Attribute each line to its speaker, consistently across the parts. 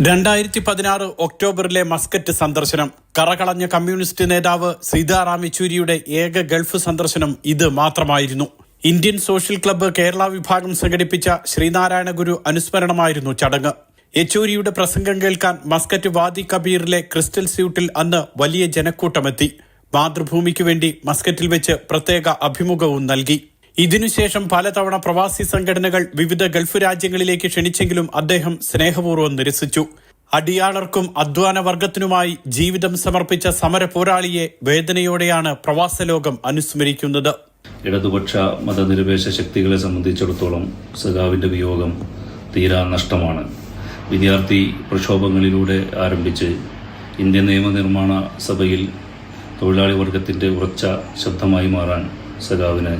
Speaker 1: 2016 ഒക്ടോബറിലെ Muscat സന്ദർശനം. കറകളഞ്ഞ communist നേതാവ് സീതാറാം യെച്ചൂരിയുടെ ഏക ഗൾഫ് സന്ദർശനം ഇത് മാത്രമായിരുന്നു. ഇന്ത്യൻ സോഷ്യൽ ക്ലബ്ബ് കേരള വിഭാഗം സംഘടിപ്പിച്ച ശ്രീനാരായണ ഗുരു അനുസ്മരണമായിരുന്നു ചടങ്ങ്. യെച്ചൂരിയുടെ പ്രസംഗം കേൾക്കാൻ മസ്കറ്റ് വാദി കബീറിലെ ക്രിസ്റ്റൽ സ്യൂട്ടിൽ അന്ന് വലിയ ജനക്കൂട്ടമെത്തി. മാതൃഭൂമിക്ക് വേണ്ടി മസ്കറ്റിൽ വെച്ച് പ്രത്യേക അഭിമുഖവും നൽകി. ഇതിനുശേഷം പലതവണ പ്രവാസി സംഘടനകൾ വിവിധ ഗൾഫ് രാജ്യങ്ങളിലേക്ക് ക്ഷണിച്ചെങ്കിലും അദ്ദേഹം സ്നേഹപൂർവ്വം നിരസിച്ചു. അടിയാളർക്കും അധ്വാന വർഗത്തിനുമായി ജീവിതം സമർപ്പിച്ച സമര പോരാളിയെ വേദനയോടെയാണ് പ്രവാസ ലോകം അനുസ്മരിക്കുന്നത്.
Speaker 2: ഇടതുപക്ഷ മതനിരപേക്ഷ ശക്തികളെ സംബന്ധിച്ചിടത്തോളം സഖാവിന്റെ വിയോഗം തീരാ നഷ്ടമാണ്. വിദ്യാർത്ഥി പ്രക്ഷോഭങ്ങളിലൂടെ ആരംഭിച്ച് ഇന്ത്യൻ നിയമനിർമ്മാണ സഭയിൽ തൊഴിലാളി വർഗത്തിന്റെ ഉറച്ച ശബ്ദമായി മാറാൻ സഖാവിന്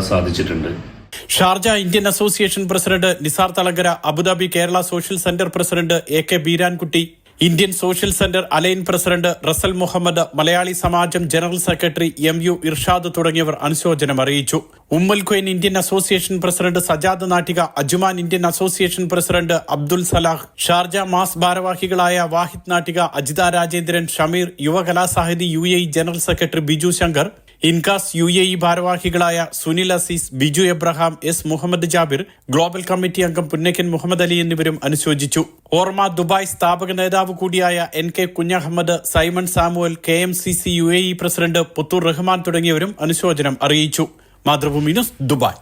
Speaker 2: സാധിച്ചിട്ടുണ്ട്.
Speaker 1: Sharjah Indian association president Nisar Thalangara, Abu Dhabi Kerala social centre president AK Beerankutty, Indian social centre Al Ain president Rasal Muhammad, Malayali Samajam general secretary MU Irshad തുടങ്ങിയവർ അനുശോചനം അറിയിച്ചു. Umm al Quwain Indian association president Sajad Nattika, Ajman Indian association president Abdul Salah, Sharjah Mass ഭാരവാഹികളായ Wahid Nattika, Ajitha Rajendran, Shameer, Yuvakalasahithi UAE general secretary Biju Shankar, Incas UAE ഭാരവാഹികളായ Sunil Azeez, Biju Abraham, S Muhammad Jabir, global committee അംഗം പുന്നക്കൻ മുഹമ്മദ് അലി എന്നിവരും അനുശോചിച്ചു. ഓർമ്മ Dubai സ്ഥാപക നേതാവ് കൂടിയായ NK Kunhammad, Simon Samuel, KMCC UAE president Puthur Rahman തുടങ്ങിയവരും അനുശോചനം അറിയിച്ചു. Mathrubhumi news, Dubai.